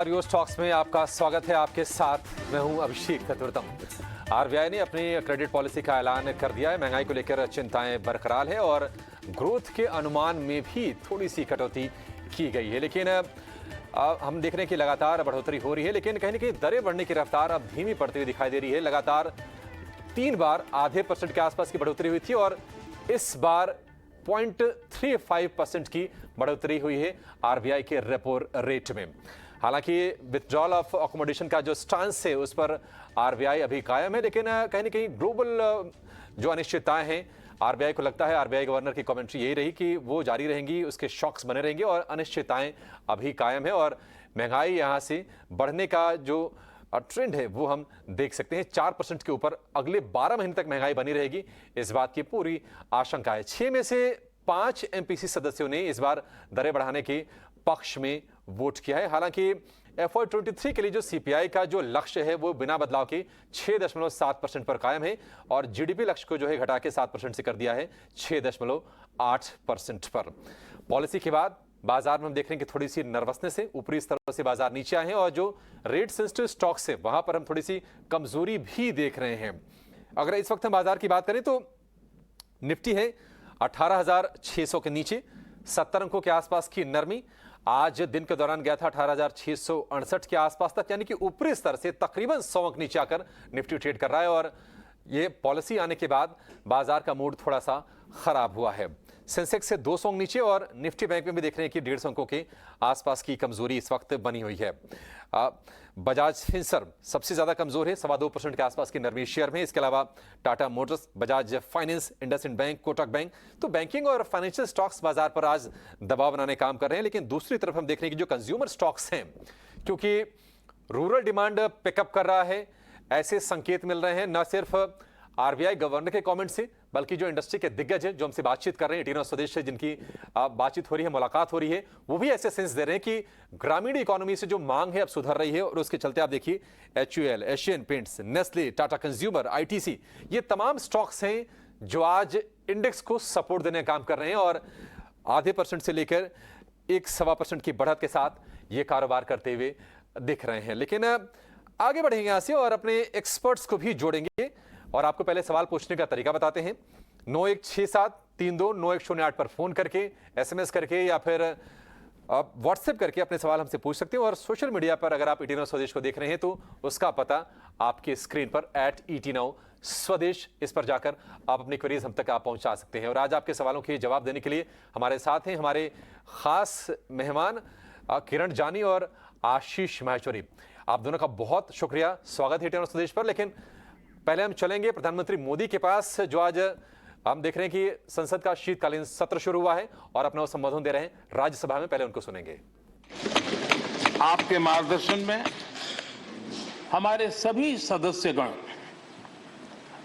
रियो stocks में आपका स्वागत है। आपके साथ मैं हूं अभिषेक चतुर्थम। आरबीआई ने अपनी क्रेडिट पॉलिसी का ऐलान कर दिया है। महंगाई को लेकर चिंताएं बरकरार है और ग्रोथ के अनुमान में भी थोड़ी सी कटौती की गई है, लेकिन हम देख रहे हैं कि लगातार बढ़ोतरी हो रही है, लेकिन कहीं ना कहीं दरें बढ़ने की रफ्तार अब धीमी पड़ती हुई दिखाई दे रही है। लगातार 3 बार आधे % के आसपास की बढ़ोतरी हुई थी और इस बार 0.35% की बढ़ोतरी हुई है आरबीआई के रेपो रेट में। हालांकि विथड्रॉल ऑफ अकोमोडेशन का जो स्टांस है उस पर आरबीआई अभी कायम है, लेकिन कहीं ना कहीं ग्लोबल जो अनिश्चितताएं हैं, आरबीआई को लगता है, आरबीआई गवर्नर की कमेंट्री यही रही कि वो जारी रहेंगी, उसके शॉक्स बने रहेंगे और अनिश्चितताएं अभी कायम है और महंगाई यहां से बढ़ने का जो ट्रेंड है वो हम देख सकते हैं। 4% के ऊपर अगले 12 महीने तक महंगाई बनी रहेगी, इस बात की पूरी आशंका है। 6 में से 5 एमपीसी सदस्यों ने इस बार दरें बढ़ाने के पक्ष में वोट किया है। हालांकि FY23 के लिए जो सीपीआई का जो लक्ष्य है वो बिना बदलाव के 6.7% पर कायम है और जीडीपी लक्ष्य को जो है घटा के 7% से कर दिया है 6.8% पर। पॉलिसी के बाद बाजार में हम देख रहे हैं कि थोड़ी सी नर्वसनेस है, ऊपरी स्तरों से बाजार नीचे आए हैं और जो रेट सेंसिटिव स्टॉक्स है वहां पर हम थोड़ी सी कमजोरी भी देख रहे हैं। अगर इस वक्त हम बाजार की बात करें तो निफ्टी है 18,600 के नीचे, 70 अंकों के आसपास की नरमी। आज दिन के दौरान गया था 18,668 के आसपास तक, यानी कि ऊपरी स्तर से तकरीबन 100 अंक नीचे आकर निफ्टी ट्रेड कर रहा है और ये पॉलिसी आने के बाद बाजार का मूड थोड़ा सा खराब हुआ है। सेंसेक्स से 200 अंक नीचे और निफ्टी बैंक में भी देख रहे हैं कि 150 अंकों के आसपास की कमजोरी इस वक्त बनी हुई है। बजाज फिंसर्व सबसे ज्यादा कमजोर है, 2.25% के आसपास की नरमी शेयर में। इसके अलावा Tata Motors, Bajaj finance, IndusInd bank, Kotak bank. तो बैंकिंग और फाइनेंशियल स्टॉक्स बाजार पर आज दबाव बनाने काम कर रहे हैं, लेकिन दूसरी तरफ हम देख रहे हैं कि जो कंज्यूमर स्टॉक्स हैं, क्योंकि रूरल डिमांड पिकअप कर रहा है, ऐसे संकेत मिल रहे हैं न सिर्फ आरबीआई गवर्नर के कमेंट से, बल्कि जो इंडस्ट्री के दिग्गज हैं जो हमसे बातचीत कर रहे हैं, टीनो स्वदेश से जिनकी बातचीत हो रही है, मुलाकात हो रही है, वो भी ऐसे सेंस दे रहे हैं कि ग्रामीण इकोनॉमी से जो मांग है अब सुधर रही है और उसके चलते आप देखिए HUL, Asian paints, Nestle, Tata consumer, ITC, ये तमाम स्टॉक्स हैं जो आज इंडेक्स को सपोर्ट देने का काम कर रहे हैं और आधे % से लेकर 1-1.25% की बढ़त के साथ ये कारोबार करते हुए दिख रहे हैं। लेकिन आगे बढ़ेंगे यहां से और अपने एक्सपर्ट्स को भी जोड़ेंगे और आपको पहले सवाल पूछने का तरीका बताते हैं। 9167329108 पर फोन करके, SMS करके या फिर आप व्हाट्सएप करके अपने सवाल हमसे पूछ सकते हैं और सोशल मीडिया पर अगर आप ET9 स्वदेश को देख रहे हैं तो उसका पता आपके स्क्रीन पर @ET9 स्वदेश, इस पर जाकर आप अपनी क्वेरीज हम तक आप पहुंचा सकते हैं। और आज आपके सवालों के जवाब देने के लिए हमारे साथ हैं हमारे खास मेहमान किरण जानी और आशीष माहेश्वरी। आप दोनों का बहुत शुक्रिया, स्वागत है ET9 स्वदेश पर। लेकिन पहले हम चलेंगे प्रधानमंत्री मोदी के पास, जो आज हम देख रहे हैं कि संसद का शीतकालीन सत्र शुरू हुआ है और अपना संबोधन दे रहे हैं राज्यसभा में। पहले उनको सुनेंगे। आपके मार्गदर्शन में हमारे सभी सदस्यगण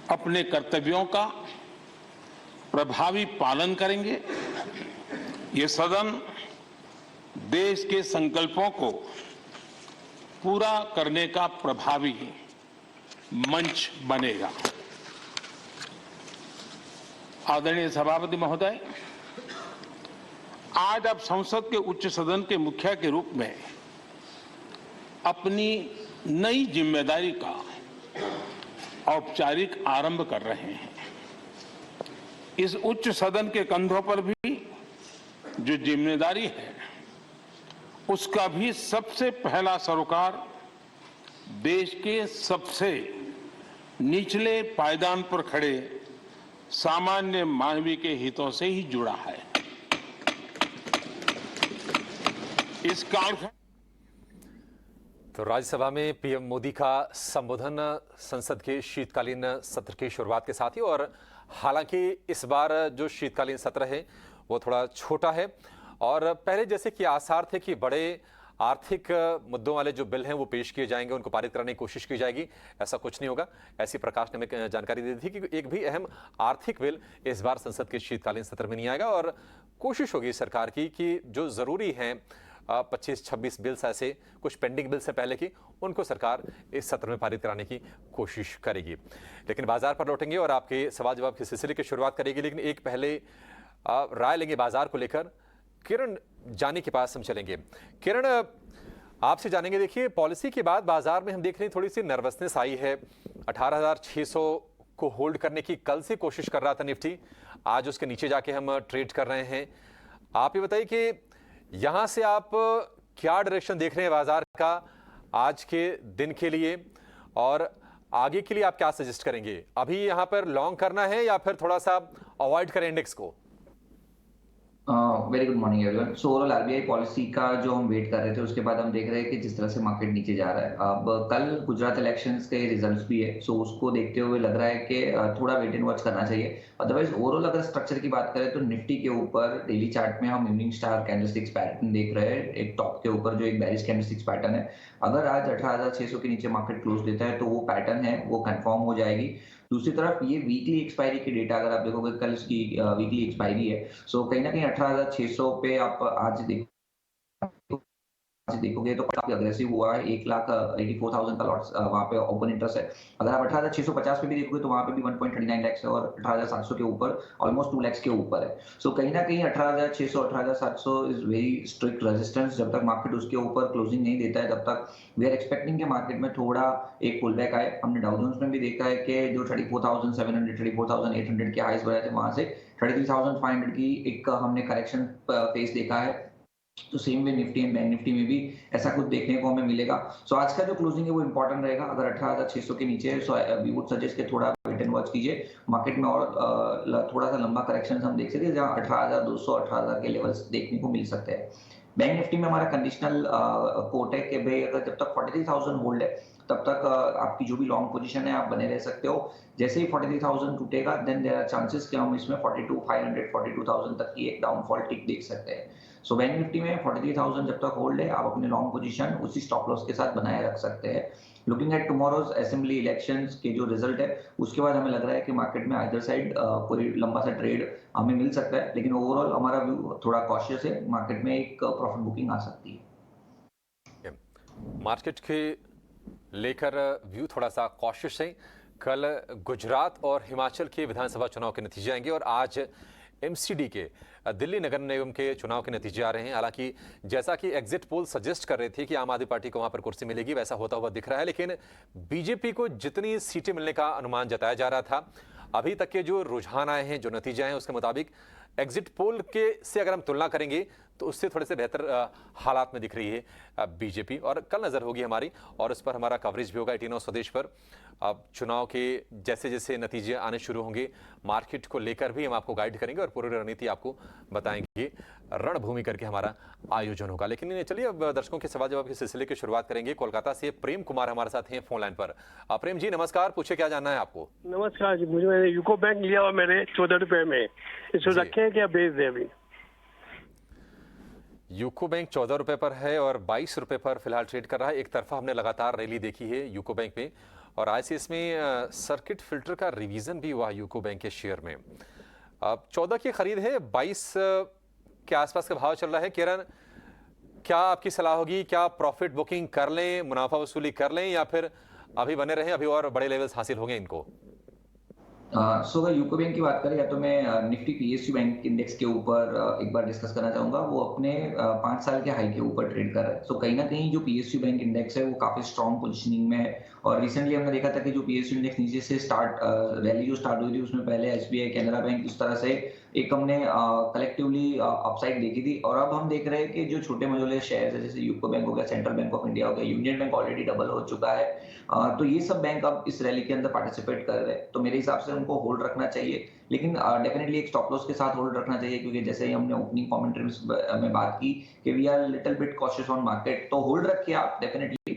अपने कर्तव्यों का प्रभावी पालन करेंगे। ये सदन देश के संकल्पों को पूरा करने का प्रभावी मंच बनेगा। आदरणीय सभापति महोदय, आज आप संसद के उच्च सदन के मुखिया के रूप में अपनी नई जिम्मेदारी का औपचारिक आरंभ कर रहे हैं। इस उच्च सदन के कंधों पर भी जो जिम्मेदारी है उसका भी सबसे पहला सरोकार देश के सबसे निचले पायदान पर खड़े सामान्य मानवीय के हितों से ही जुड़ा है। इस कालखंड तो राज्यसभा में पीएम मोदी का संबोधन संसद के शीतकालीन सत्र की शुरुआत के साथ ही, और हालांकि इस बार जो शीतकालीन सत्र है वो थोड़ा छोटा है और पहले जैसे कि आसार थे कि बड़े आर्थिक मुद्दों वाले जो बिल हैं वो पेश किए जाएंगे, उनको पारित कराने की कोशिश की जाएगी। ऐसा कुछ नहीं होगा। ऐसी प्रकाश ने हमें जानकारी दी थी कि एक भी अहम आर्थिक बिल इस बार संसद के शीतकालीन सत्र में नहीं आएगा और कोशिश होगी सरकार की कि जो जरूरी हैं 25-26 बिल्स ऐसे कुछ पेंडिंग बिल्स से पहले की, उनको सरकार इस सत्र में पारित कराने की कोशिश करेगी। लेकिन बाजार पर लौटेंगे और आपके सवाल जवाब के सिलसिले की शुरुआत करेगी, लेकिन एक पहले राय लेंगे बाजार को लेकर। किरण जानी के पास हम चलेंगे। किरण, आपसे जानेंगे, देखिए पॉलिसी के बाद बाजार में हम देख रहे हैं थोड़ी सी नर्वसनेस आई है। 18,600 को होल्ड करने की कल से कोशिश कर रहा था निफ्टी, आज उसके नीचे जाके हम ट्रेड कर रहे हैं। आप ये बताइए कि यहां से आप क्या डायरेक्शन देख रहे हैं बाजार का आज के दिन के लिए, और आगे के लिए आप क्या सजेस्ट करेंगे? अभी यहां पर लॉन्ग करना है या फिर थोड़ा सा अवॉइड करें इंडेक्स को? Very good morning everyone. So overall RBI policy का जो हम वेट कर रहे थे, उसके बाद हम देख रहे हैं कि जिस तरह से मार्केट नीचे जा रहा है। अब कल गुजरात इलेक्शंस के रिजल्ट्स भी है, सो उसको देखते हुए लग रहा है कि थोड़ा वेट एंड वॉच करना चाहिए। अदरवाइज ओवरऑल अगर स्ट्रक्चर की बात करें तो निफ्टी के ऊपर डेली चार्ट में हम इवनिंग स्टार कैंडलस्टिक्स पैटर्न देख रहे हैं। एक टॉप के ऊपर जो एक बेरिश कैंडलस्टिक्स पैटर्न है, अगर आज 18,600 के नीचे मार्केट क्लोज देता है तो वो पैटर्न है वो कंफर्म हो जाएगी। दूसरी तरफ ये वीकली एक्सपायरी की डेटा अगर आप देखोगे, कल इसकी वीकली एक्सपायरी है, सो कहीं ना कहीं 18,600 पे आप आज देखोगे तो काफी अग्रेसिव हुआ है। 1,84,000 का लॉट्स वहां पे ओपन इंटरेस्ट है। अगर आप 18,650 पे भी देखोगे तो वहां पे भी 1.39 लाख है, और 18,700 के ऊपर ऑलमोस्ट 2 लाख के ऊपर है। सो कहीं ना कहीं 18,600 18,700 इज वेरी स्ट्रिक्ट रेजिस्टेंस। जब तक मार्केट उसके ऊपर क्लोजिंग नहीं देता है तब तक वी आर एक्सपेक्टिंग के मार्केट में थोड़ा एक पुल बैक आए। हमने डाउ जोन्स में भी देखा है कि जो 34,700 34,800 के हाइस बनाए थे, वहां से 33,500 की एक हमने करेक्शन फेस देखा है। तो same way Nifty and bank Nifty में भी ऐसा कुछ देखने को हमें मिलेगा। सो आज का जो क्लोजिंग है वो इंपॉर्टेंट रहेगा। अगर 18,600 के नीचे है, सो वी वुड सजेस्ट कि थोड़ा वेट एंड वॉच कीजिए मार्केट में, और थोड़ा सा लंबा करेक्शन हम देख सकते हैं जहां 18,200 18,000 के लेवल्स देखने को मिल सकते हैं। बैंक निफ्टी में हमारा कंडीशनल कोट है कि भाई अगर जब तक 43,000 होल्ड है तब तक आपकी जो भी लॉन्ग पोजीशन है आप बने रह सकते हो। जैसे ही 43,000 टूटेगा देन देयर आर चांसेस कि हम इसमें 42,500 42,000 तक की एक डाउनफॉल टिक देख सकते हैं। सो बैंक निफ्टी में 43,000 जब तक होल्ड है, आप अपने लॉन्ग पोजीशन उसी स्टॉप लॉस के साथ बनाए रख सकते हैं। Looking at tomorrow's assembly elections के जो रिजल्ट है, उसके बाद हमें लग रहा है कि मार्केट में आइदर साइड कोई लंबा सा ट्रेड हमें मिल सकता है, लेकिन ओवरऑल हमारा व्यू थोड़ा कॉशियस है। मार्केट में एक प्रॉफिट बुकिंग आ सकती है। मार्केट के लेकर व्यू थोड़ा सा कॉशियस है। कल गुजरात और हिमाचल के विधानसभा चुनाव के नतीजे आएंगे, और आज एमसीडी के दिल्ली नगर निगम के चुनाव के नतीजे आ रहे हैं। हालांकि जैसा कि एग्जिट पोल सजेस्ट कर रहे थे कि आम आदमी पार्टी को वहां पर कुर्सी मिलेगी, वैसा होता हुआ दिख रहा है। लेकिन बीजेपी को जितनी सीटें मिलने का अनुमान जताया जा रहा था, अभी तक के जो रुझान आए हैं, जो नतीजे आए हैं, उसके मुताबिक एग्जिट पोल के से अगर हम तुलना करेंगे तो उससे थोड़े से बेहतर हालात में दिख रही है बीजेपी। और कल नज़र होगी हमारी, और उस पर हमारा कवरेज भी होगा 18 स्वदेश पर। अब चुनाव के जैसे जैसे नतीजे आने शुरू होंगे, मार्केट को लेकर भी हम आपको गाइड करेंगे और पूरी रणनीति आपको बताएंगे। रणभूमि करके हमारा आयोजन होगा। लेकिन चलिए अब दर्शकों के सवाल जवाब के सिलसिले की शुरुआत करेंगे। कोलकाता से प्रेम कुमार हमारे साथ हैं फोन लाइन पर। प्रेम जी नमस्कार, पूछे क्या जानना है आपको? नमस्कार जी, मुझे मैंने यूको बैंक लिया हुआ मेरे 14 रुपए में, इसको रखे हैं क्या बेच दे? अभी यूको बैंक 14 रुपए पर है और 22 रुपए पर फिलहाल ट्रेड कर रहा है। एक तरफा हमने लगातार रैली देखी है यूको बैंक में, और आज से इसमें सर्किट फिल्टर का रिवीजन भी हुआ यूको बैंक के शेयर में। अब 14 की खरीद है, 22 के आसपास का भाव चल रहा है। किरण, क्या आपकी सलाह होगी? क्या प्रॉफिट बुकिंग कर लें, मुनाफा वसूली कर लें, या फिर अभी बने रहें, अभी और बड़े लेवल्स हासिल होंगे इनको? सो अगर यूको बैंक की बात करें, या तो मैं निफ्टी पीएसयू बैंक इंडेक्स के ऊपर एक बार डिस्कस करना चाहूंगा। वो अपने 5 साल के हाई के ऊपर ट्रेड कर रहा है। सो कहीं ना कहीं जो पीएसयू बैंक इंडेक्स है वो काफी स्ट्रॉन्ग पोजीशनिंग में है। और रिसेंटली हमने देखा था कि जो पीएसयू इंडेक्स नीचे से रैली जो स्टार्ट हुई थी, उसमें पहले एसबीआई, कैनरा बैंक, इस तरह से एक हमने कलेक्टिवली अपसाइड देखी थी। और अब हम देख रहे हैं कि जो छोटे मझोले शेयर है, जैसे यूको बैंक हो गया, सेंट्रल बैंक ऑफ इंडिया हो गया, यूनियन बैंक ऑलरेडी डबल हो चुका है, तो ये सब बैंक अब इस रैली के अंदर पार्टिसिपेट कर रहे हैं। तो मेरे हिसाब से उनको होल्ड रखना चाहिए, लेकिन डेफिनेटली एक स्टॉप लॉस के साथ होल्ड रखना चाहिए, क्योंकि जैसे ही हमने ओपनिंग कमेंट्री में बात की कि we are little bit cautious on market, तो होल्ड रखिए आप डेफिनेटली।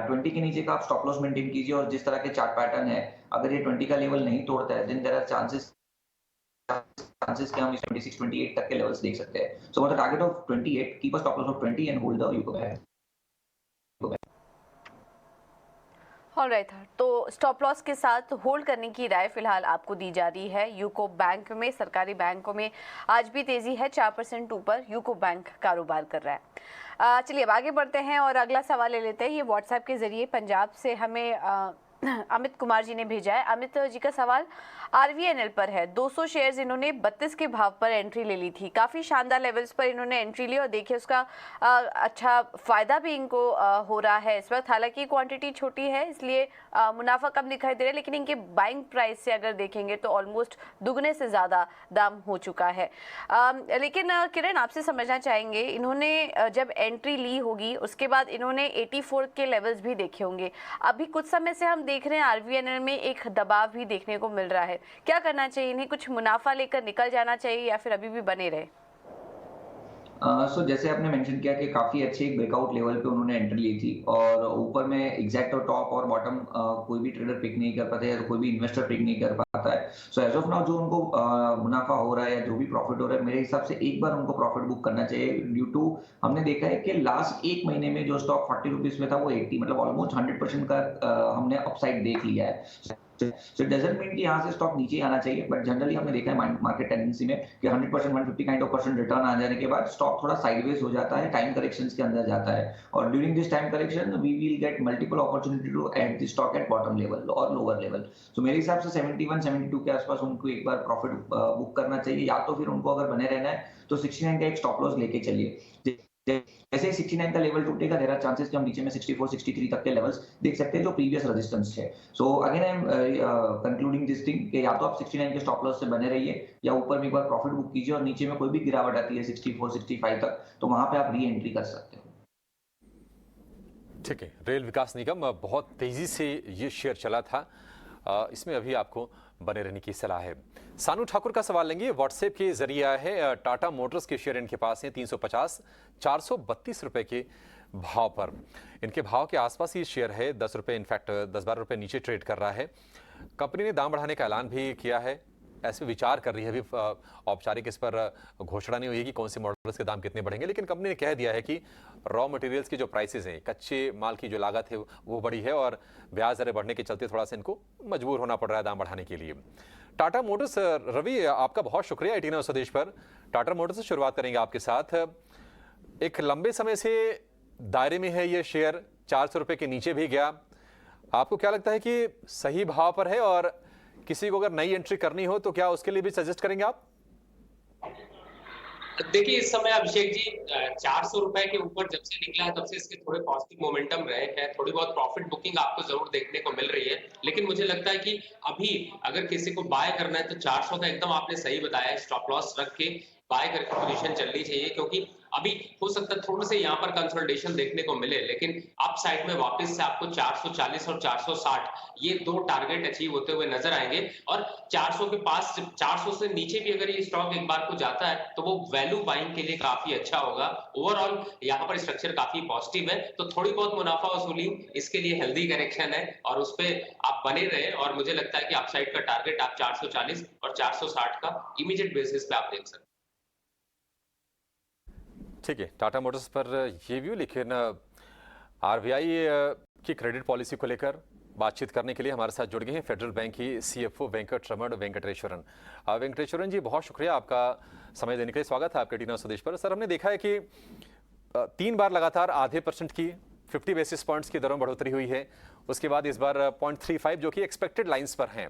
20 के नीचे का आप स्टॉप लॉस मेंटेन कीजिए, और जिस तरह के चार्ट पैटर्न है, अगर ये 20 का लेवल नहीं तोड़ता है, देन देयर आर चांसेस कि हम इस 26 28 तक के लेवल्स देख सकते हैं। So for the target of 28, keep a stop loss of 20 and hold the UCO bank. Alright, तो स्टॉप लॉस के साथ होल्ड करने की राय फिलहाल आपको दी जा रही है। यूको बैंक में, सरकारी बैंकों में आज भी तेजी है, 4% ऊपर यूको बैंक कारोबार कर रहा है। चलिए अब आगे बढ़ते हैं और अगला सवाल ले लेते हैं। ये व्हाट्सएप के जरिए पंजाब से हमें अमित कुमार जी ने भेजा है। अमित जी का सवाल आरवीएनएल पर है। 200 शेयर्स इन्होंने 32 के भाव पर एंट्री ले ली थी। काफी शानदार लेवल्स पर इन्होंने एंट्री ली और देखिए उसका अच्छा फायदा भी इनको हो रहा है इस वक्त। हालांकि क्वांटिटी छोटी है इसलिए मुनाफा कम दिखाई दे रहा है, लेकिन इनके बाइंग प्राइस से अगर देखेंगे तो ऑलमोस्ट दुगने से ज्यादा दाम हो चुका है। लेकिन किरण, आपसे समझना चाहेंगे, इन्होंने जब एंट्री ली होगी उसके बाद इन्होंने 84 के लेवल्स भी देखे होंगे। अभी कुछ समय से हम देख रहे हैं आरवीएनएल में एक दबाव भी देखने को मिल रहा है। क्या करना चाहिए? इन्हें कुछ मुनाफा लेकर निकल जाना चाहिए या फिर अभी भी बने रहे? जैसे आपने मेंशन किया कि काफी अच्छे एक ब्रेकआउट लेवल पे उन्होंने एंट्री ली थी और ऊपर में एग्जैक्ट और टॉप और बॉटम कोई भी ट्रेडर पिक नहीं कर पाता है या कोई भी इन्वेस्टर पिक नहीं कर पाता है। सो एज ऑफ नाउ जो उनको मुनाफा हो रहा है या जो भी प्रॉफिट हो रहा है, मेरे हिसाब से एक बार उनको प्रॉफिट बुक करना चाहिए। ड्यू टू हमने देखा है कि लास्ट एक महीने में जो स्टॉक 40 रुपीज में था वो 80, मतलब ऑलमोस्ट 100% का हमने अपसाइड देख लिया है। सो डजंट मीन कि यहाँ से स्टॉक नीचे आना चाहिए, बट जनरली हमने देखा है मार्केट टेंडेंसी में कि 100% 150 काइंड ऑफ परसेंट रिटर्न आ जाने के बाद स्टॉक थोड़ा साइडवेज हो जाता है, टाइम करेक्शंस के अंदर जाता है और during this time correction we will get multiple opportunity to add the stock at bottom level और लोअर लेवल। सो मेरे हिसाब से 71 72 के आसपास उनको एक बार प्रॉफिट बुक करना चाहिए, या तो फिर उनको अगर बने रहना है तो 69 का एक स्टॉप लॉस लेके चलिए। जैसे 69 का लेवल टूटेगा, देयर आर चांसेस कि हम नीचे में 64 63 तक के लेवल्स देख सकते हैं जो प्रीवियस रेजिस्टेंस है। So again I am concluding this thing कि या तो आप 69 के स्टॉप लॉस से बने रहिए या ऊपर में एक बार प्रॉफिट बुक कीजिए और नीचे में कोई भी गिरावट आती है 64 65 तक तो वहां पे आप री एंट्री कर सकते हो। ठीक है, रेल विकास निगम बहुत तेजी से ये शेयर चला था, इसमें अभी आपको बने रहने की सलाह है। सानू ठाकुर का सवाल लेंगे, व्हाट्सएप के जरिए आया है। टाटा मोटर्स के शेयर इनके पास हैं 350 432 रुपए के भाव पर। इनके भाव के आसपास ये शेयर है, 10 रुपए, इनफैक्ट 10-12 रुपए नीचे ट्रेड कर रहा है। कंपनी ने दाम बढ़ाने का ऐलान भी किया है, ऐसे विचार कर रही है। अभी औपचारिक इस पर घोषणा नहीं हुई है कि कौन से मॉडल्स के दाम कितने बढ़ेंगे, लेकिन कंपनी ने कह दिया है कि रॉ मटेरियल्स की जो प्राइसेस हैं, कच्चे माल की जो लागत है वो बढ़ी है और ब्याज दरें बढ़ने के चलते थोड़ा सा इनको मजबूर होना पड़ रहा है दाम बढ़ाने के लिए। टाटा मोटर्स, रवि आपका बहुत शुक्रिया 18 आवर्स स्वदेश पर। टाटा मोटर्स से शुरुआत करेंगे आपके साथ। एक लंबे समय से दायरे में है ये शेयर, 400 रुपए के नीचे भी गया। आपको क्या लगता है कि सही भाव पर है और किसी को अगर नई एंट्री करनी हो तो क्या उसके लिए भी सजेस्ट करेंगे आप? देखिए इस समय अभिषेक जी 400 रुपए के ऊपर जब से निकला है तब से इसके थोड़े पॉजिटिव मोमेंटम रहे हैं, थोड़ी बहुत प्रॉफिट बुकिंग आपको जरूर देखने को मिल रही है। लेकिन मुझे लगता है कि अभी अगर किसी को बाय करना है तो 400 का एकदम आपने सही बताया, स्टॉप लॉस रख के बाय करके पोजीशन चलनी चाहिए, क्योंकि अभी हो सकता है थोड़े से यहाँ पर कंसोलिडेशन देखने को मिले, लेकिन अप साइड में वापस से आपको 440 और 460 ये दो टारगेट अचीव होते हुए नजर आएंगे। और 400 के पास 400 से नीचे भी अगर ये स्टॉक एक बार को जाता है तो वो वैल्यू बाइंग के लिए काफी अच्छा होगा। ओवरऑल यहाँ पर स्ट्रक्चर काफी पॉजिटिव है, तो थोड़ी बहुत मुनाफा वसूली इसके लिए हेल्दी करेक्शन है और उस पर आप बने रहे। और मुझे लगता है कि अपसाइड का टारगेट आप 440 और 460 का इमीडिएट बेसिस पे आप देख सकते हैं। ठीक है, टाटा मोटर्स पर ये व्यू। लेकिन आरबीआई की क्रेडिट पॉलिसी को लेकर बातचीत करने के लिए हमारे साथ जुड़ गए हैं फेडरल बैंक की सीएफओ वेंकटरमण वेंकटेश्वरन। वेंकटेश्वरन जी, बहुत शुक्रिया, आपका समय देने के लिए। स्वागत है आपके 18 स्वदेश पर। सर, हमने देखा है कि 3 बार लगातार आधे % की 50 बेसिस पॉइंट्स की दरों में बढ़ोतरी हुई है। उसके बाद इस बार 0.35 जो कि एक्सपेक्टेड लाइंस पर हैं।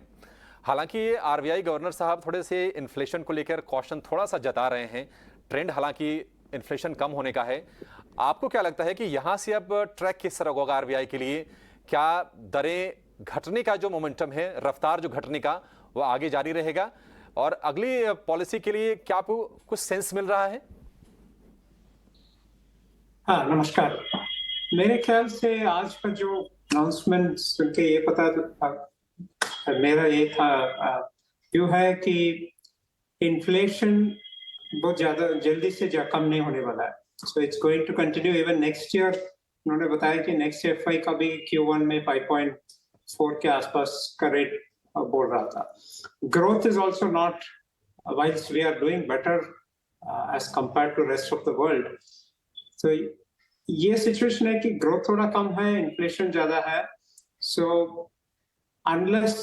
हालांकि आरबीआई गवर्नर साहब थोड़े से इन्फ्लेशन को लेकर कॉशन थोड़ा सा जता रहे हैं। ट्रेंड हालांकि इन्फ्लेशन कम होने का है। आपको क्या लगता है कि यहां से अब ट्रैक किस तरह होगा आरबीआई के लिए? क्या दरें घटने का जो मोमेंटम है, रफ्तार जो घटने का, वो आगे जारी रहेगा? और अगली पॉलिसी के लिए क्या आपको कुछ सेंस मिल रहा है? हाँ, नमस्कार। मेरे ख्याल से आज का जो अनाउंसमेंट सुन के ये पता मेरा ये था व्यू है कि इन्फ्लेशन बहुत ज्यादा जल्दी से कम नहीं होने वाला है। So it's going to continue even next year. उन्होंने बताया कि नेक्स्ट एफआई का भी Q1 में 5.4 के आसपास का रेट बोल रहा था। Growth is also not, whilst we are doing better as compared to rest of the world. So ये सिचुएशन है कि ग्रोथ थोड़ा कम है, इन्फ्लेशन ज्यादा है। So unless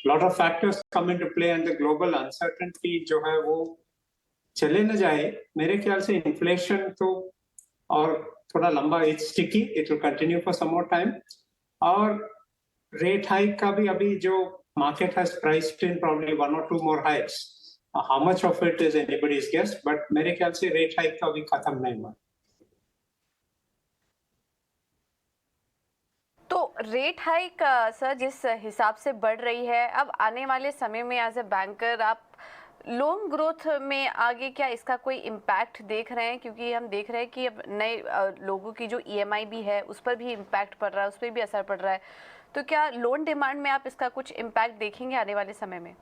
lot of factors come into play and the global uncertainty जो है वो चले न जाए, मेरे ख्याल से इन्फ्लेशन तो और थोड़ा लंबा, it's sticky, it will continue for some more time. और रेट हाइक का भी अभी जो market has priced in probably 1 or 2 more hikes. How much of it is anybody's guess, but मेरे ख्याल से रेट हाइक का अभी खत्म नहीं हुआ. तो रेट हाइक सर जिस हिसाब से बढ़ रही है, अब आने वाले समय में एज ए बैंकर आप लोन ग्रोथ में आगे क्या इसका कोई इम्पैक्ट देख रहे हैं? क्योंकि हम देख रहे हैं कि अब नए लोगों की जो ईएमआई भी है उस पर भी इम्पैक्ट पड़ रहा है, उस पर भी असर पड़ रहा है. तो क्या लोन डिमांड में आप इसका कुछ इम्पैक्ट देखेंगे आने वाले समय में?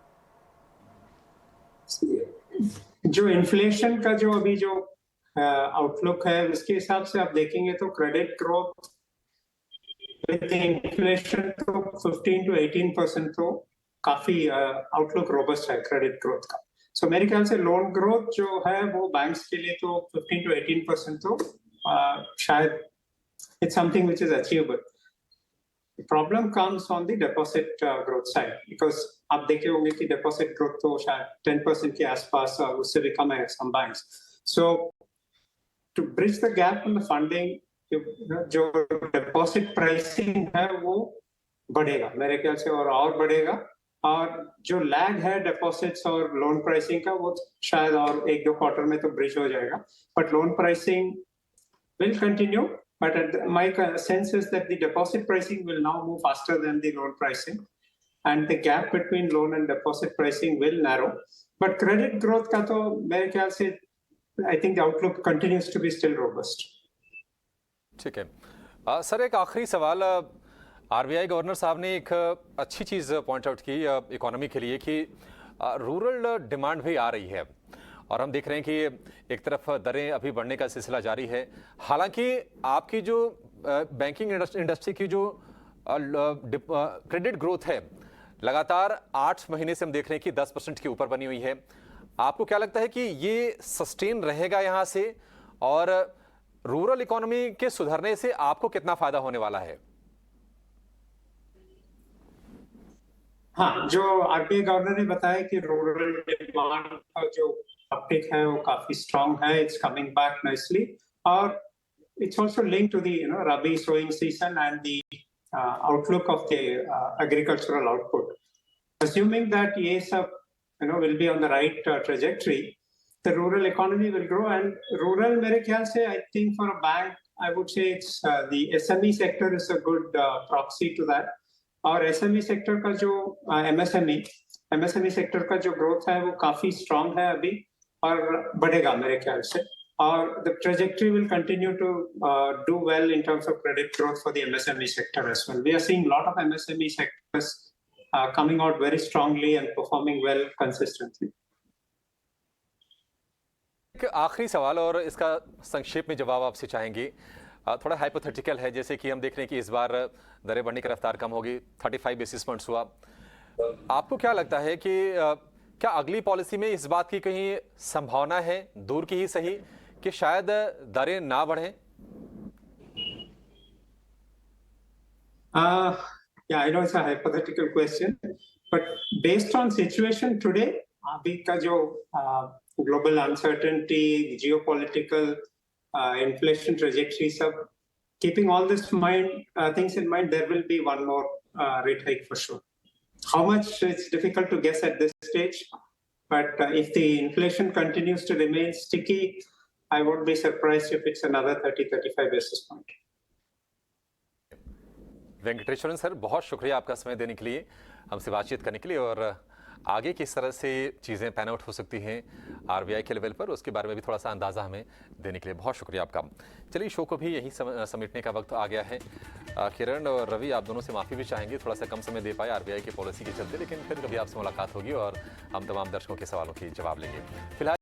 जो इन्फ्लेशन का जो अभी जो आउटलुक है उसके हिसाब से आप देखेंगे तो क्रेडिट ग्रोथ विद इन्फ्लेशन तो 15 to 18% तो काफी आउटलुक रोबस्ट है क्रेडिट ग्रोथ का. सो मेरे ख्याल से लोन ग्रोथ जो है वो बैंक्स के लिए तो 15 to 18% तो शायद it's something which is achievable. The problem comes on the deposit growth side because आप देखे होंगे कि deposit growth तो शायद 10% के आसपास उससे भी कम है some banks. So to bridge the gap in the funding, जो deposit pricing है वो बढ़ेगा मेरे ख्याल से और बढ़ेगा. और जो लैग है deposits और loan pricing का वो शायद और 1-2 क्वार्टर में तो ब्रिज हो जाएगा. But loan pricing will continue. But my sense is that the deposit pricing will now move faster than the loan pricing, and the gap between loan and deposit pricing will narrow. But credit growth का तो मेरे ख्याल से I think the outlook continues to be still robust. ठीक है sir, एक आखिरी सवाल. आरबीआई गवर्नर साहब ने एक अच्छी चीज़ पॉइंट आउट की इकोनॉमी के लिए कि रूरल डिमांड भी आ रही है और हम देख रहे हैं कि एक तरफ दरें अभी बढ़ने का सिलसिला जारी है. हालांकि आपकी जो बैंकिंग इंडस्ट्री की जो क्रेडिट ग्रोथ है लगातार 8 महीने से हम देख रहे हैं कि 10% के ऊपर बनी हुई है. आपको क्या लगता है कि ये सस्टेन रहेगा यहाँ से और रूरल इकोनॉमी के सुधरने से आपको कितना फायदा होने वाला है? हाँ, जो आरबीआई गवर्नर ने बताया कि रूरल डिमांड का जो अपटेक है वो काफी स्ट्रांग है. इट्स कमिंग बैक नाइसली और it's also linked to the rabi sowing season and the outlook of the agricultural output. Assuming that ये सब will be on the right trajectory, the rural economy will grow. And rural मेरे ख्याल से I think for a bank I would say it's the SME sector is a good proxy to that. और SME sector का जो MSME sector का जो growth है वो काफी स्ट्रांग है अभी और बढ़ेगा मेरे ख्याल से. और the trajectory will continue to do well in terms of credit growth for the MSME sector as well. We are seeing a lot of MSME sectors coming out very strongly and performing well consistently. एक आखिरी सवाल और इसका संक्षेप में जवाब आपसे चाहेंगे. थोड़ा हाइपोथेटिकल है, जैसे कि हम देख रहे हैं कि इस बार दरें बढ़ने की रफ्तार कम होगी, 35 बेसिस पॉइंट्स हुआ. आपको क्या लगता है कि क्या अगली पॉलिसी में इस बात की कहीं संभावना है, दूर की ही सही, कि शायद दरें ना बढ़ें? Yeah, I know it's a hypothetical question, but based on situation today, अभी का जो global uncertainty, geopolitical inflation trajectory, सब keeping all this things in mind, there will be one more rate hike for sure. How much, it's difficult to guess at this stage, but if the inflation continues to remain sticky, I won't be surprised if it's another 30-35 basis point. Venkateswaran sir, बहुत शुक्रिया आपका समय देने के लिए, हमसे बातचीत करने के लिए, और आगे किस तरह से चीज़ें पैन आउट हो सकती हैं आरबीआई के लेवल पर उसके बारे में भी थोड़ा सा अंदाज़ा हमें देने के लिए बहुत शुक्रिया आपका. चलिए, शो को भी यहीं समेटने का वक्त आ गया है. किरण और रवि, आप दोनों से माफ़ी भी चाहेंगे, थोड़ा सा कम समय दे पाए आरबीआई की पॉलिसी के चलते, लेकिन फिर कभी आपसे मुलाकात होगी और हम तमाम दर्शकों के सवालों के जवाब लेंगे. फिलहाल